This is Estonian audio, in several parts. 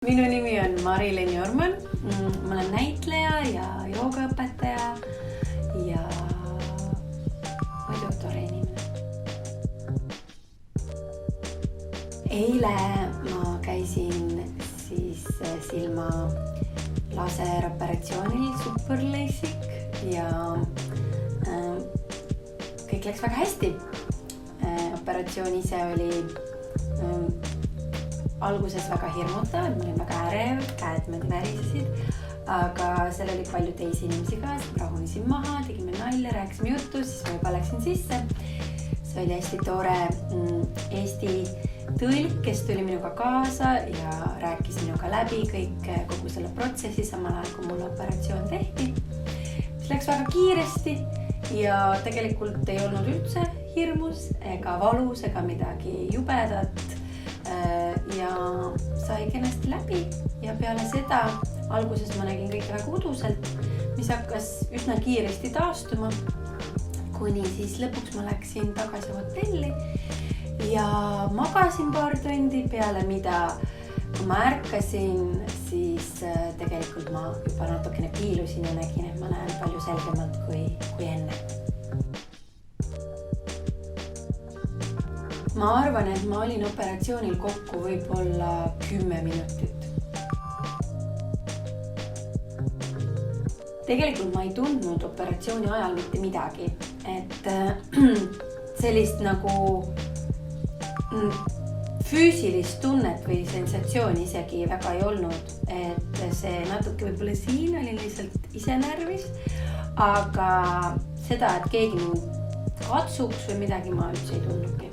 Minu nimi on Mari-Len Jorman. Ma olen näitleja ja joogaõpetaja ja muidu tore inimene. Eile ma käisin silma laseroperatsioonil Superlasik ja kõik läks väga hästi. Operatsioon ise oli alguses väga hirmutav, ma olin väga ärev, käed värisesid, aga seal oli palju teisi inimesi ka, siis ma rahunesin maha, tegime nalja, rääkisime juttu, siis ma juba läksin sisse. See oli hästi tore Eesti tõlk, kes tuli minuga kaasa ja rääkis minuga läbi kogu selle protsessi samal ajal, kui mul operatsioon tehti. See läks väga kiiresti ja tegelikult ei olnud üldse hirmus ega valus ega midagi jubedat. Ja sai kenasti läbi ja peale seda alguses ma nägin kõike väga uduselt, mis hakkas üsna kiiresti taastuma, kuni siis lõpuks ma läksin tagasi hotelli ja magasin paar tundi, peale mida kui ma ärkasin, siis tegelikult ma juba natukene piilusin ja nägin, et ma näen palju selgemalt kui enne. Ma arvan, et ma olin operatsioonil kokku võib-olla 10 minutit. Tegelikult ma ei tundnud operatsiooni ajal mitte midagi, et sellist nagu füüsilist tunnet või sensatsiooni isegi väga ei olnud, et see natuke võib-olla siin oli lihtsalt ise närvis, aga seda, et keegi mind katsuks või midagi ma üldse ei tundnudki.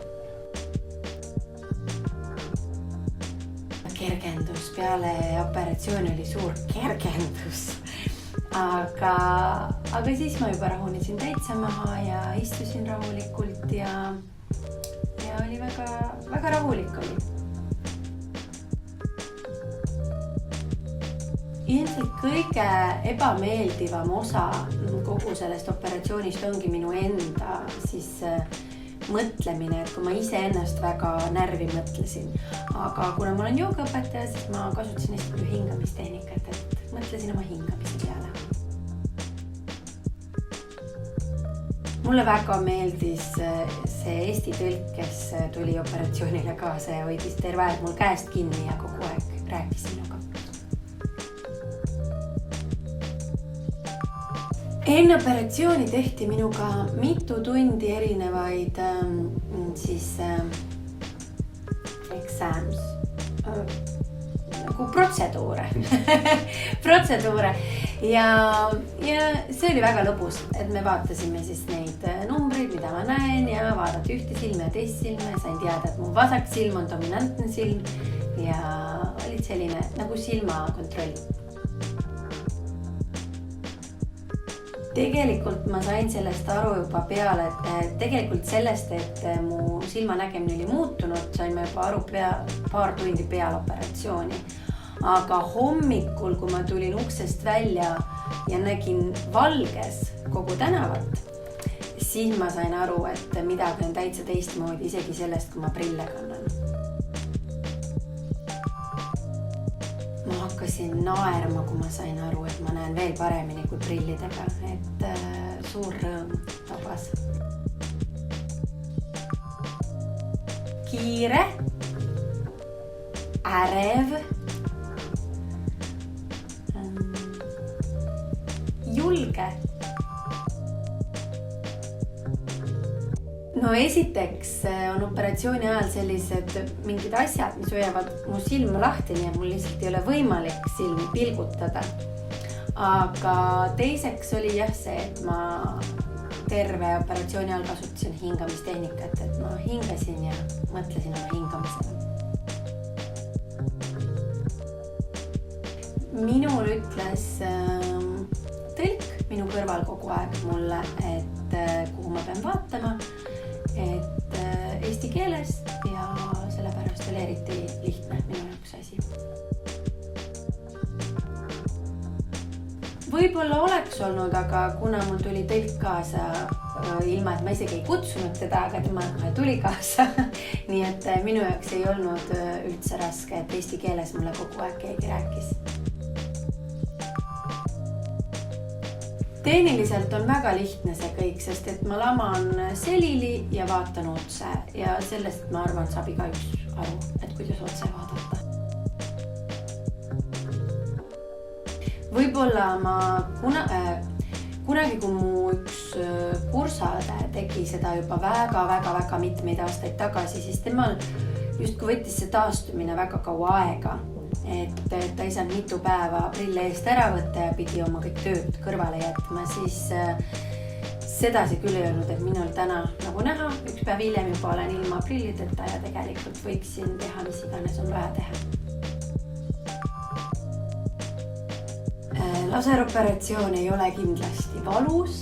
Kergendus peale operatsiooni oli suur kergendus, aga siis ma juba rahunesin täitsa maha ja istusin rahulikult ja oli väga rahulik oli. Ilmselt kõige ebameeldivam osa kogu sellest operatsioonist ongi minu enda mõtlemine, et kui ma ise ennast väga närvi mõtlesin. Aga kuna ma olen joogaõpetaja, siis ma kasutasin hästi palju hingamistehnikat, et mõtlesin oma hingamise peale. Mulle väga meeldis see Eesti tõlk, kes tuli operatsioonile kaasa ja hoidis terve aeg mul käest kinni ja kogu aeg rääkis minuga. Enne operatsiooni tehti minuga mitu tundi erinevaid exams, nagu protseduure ja see oli väga lõbus, et me vaatasime siis neid numbreid, mida ma näen ja vaadati ühte silma ja teist silma ja sain teada, et mu vasak silm on dominantne silm ja olid selline nagu silmakontroll. Tegelikult ma sain sellest aru juba peale, et tegelikult sellest, et mu silmanägemine oli muutunud, sain ma juba aru paar tundi peale operatsiooni. Aga hommikul, kui ma tulin uksest välja ja nägin valges kogu tänavat, siis ma sain aru, et midagi on täitsa teistmoodi, isegi sellest, kui ma prille kannan. Ma hakkasin naerma, kui ma sain aru, et ma näen veel paremini kui prillidega, et suur rõõm tabas. Kiire, ärev, julge. No esiteks on operatsiooni ajal sellised mingid asjad, mis hoiavad mu silma lahti, nii et mul lihtsalt ei ole võimalik silmi pilgutada. Aga teiseks oli see, et ma terve operatsiooni ajal kasutasin hingamistehnikat, et ma hingasin ja mõtlesin oma hingamisele. Minul ütles tõlk minu kõrval kogu aeg mulle, et kuhu ma pean vaatama, et eesti keeles ja sellepärast oli eriti lihtne minu jaoks asi. Võib-olla oleks olnud, aga kuna mul tuli tõlk kaasa, ilma et ma isegi ei kutsunud teda, aga tema tuli kaasa, nii et minu jaoks ei olnud üldse raske, et eesti keeles mulle kogu aeg keegi rääkis. Tehniliselt on väga lihtne see kõik, sest et ma laman selili ja vaatan otse ja sellest ma arvan, saab igaüks aru, et kuidas otse vaadata. Võib-olla ma kunagi, kui mu üks kursaõde tegi seda juba väga mitmeid aastaid tagasi, siis temal justkui võttis see taastumine väga kaua aega. Et ta ei saanud mitu päeva prille eest ära võtta ja pidi oma kõik tööd kõrvale jätma, siis seda see küll ei olnud, et minul täna nagu näha, üks päev hiljem juba olen ilma prillideta ja tegelikult võiksin teha, mis iganes on vaja teha. Laseroperatsioon ei ole kindlasti valus,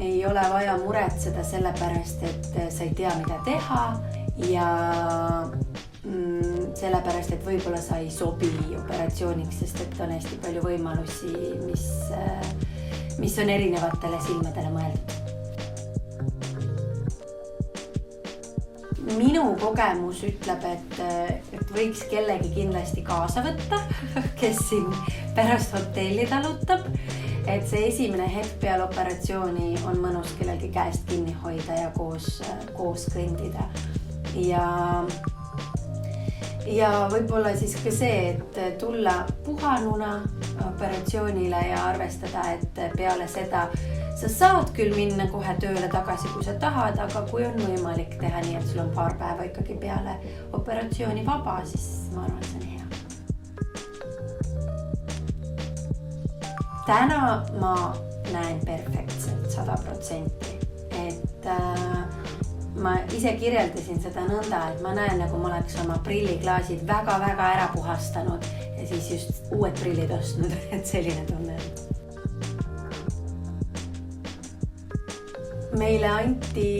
ei ole vaja muretseda sellepärast, et sa ei tea, mida teha ja sellepärast, et võib-olla sa ei sobi operatsiooniks, sest et on hästi palju võimalusi, mis on erinevatele silmadele mõeldud. Minu kogemus ütleb, et võiks kellegi kindlasti kaasa võtta, kes siin pärast hotelli talutab, et see esimene hetk peale operatsiooni on mõnus kellelgi käest kinni hoida ja koos kõndida. Ja võib-olla siis ka see, et tulla puhanuna operatsioonile ja arvestada, et peale seda sa saad küll minna kohe tööle tagasi, kui sa tahad, aga kui on võimalik teha nii, et sul on paar päeva ikkagi peale operatsiooni vaba, siis ma arvan, see on hea. Täna ma näen perfektselt 100%, et ma ise kirjeldasin seda nõnda, et ma näen, nagu ma oleks oma prilliklaasid väga ära puhastanud ja siis just uued prillid ostnud, et selline tunne on. Meile anti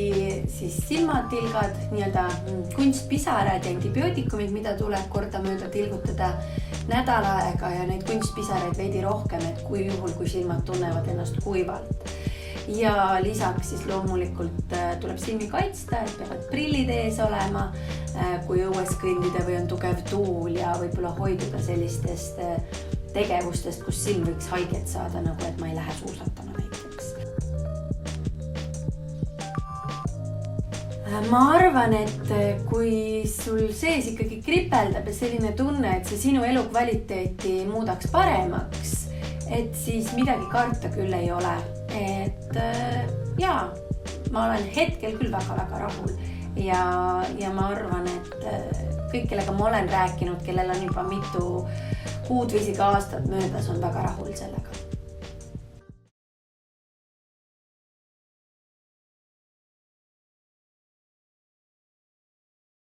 siis silmatilgad, nii-öelda kunstpisarad ja antibiootikumid, mida tuleb kordamööda tilgutada nädal aega ja neid kunstpisaraid veidi rohkem, et kui juhul, kui silmad tunnevad ennast kuivalt. Ja lisaks siis loomulikult tuleb silmi kaitsta, et peavad prillid ees olema, kui õues kõndida või on tugev tuul ja võib-olla hoiduda sellistest tegevustest, kus silm võiks haiget saada, nagu et ma ei lähe suusatama näiteks. Ma arvan, et kui sul sees ikkagi kripeldab ja selline tunne, et see sinu elukvaliteeti muudaks paremaks, et siis midagi karta küll ei ole. Et jaa, ma olen hetkel küll väga rahul ja ma arvan, et kõik, kellega ma olen rääkinud, kellel on juba mitu kuud või isegi aastat möödas, on väga rahul sellega.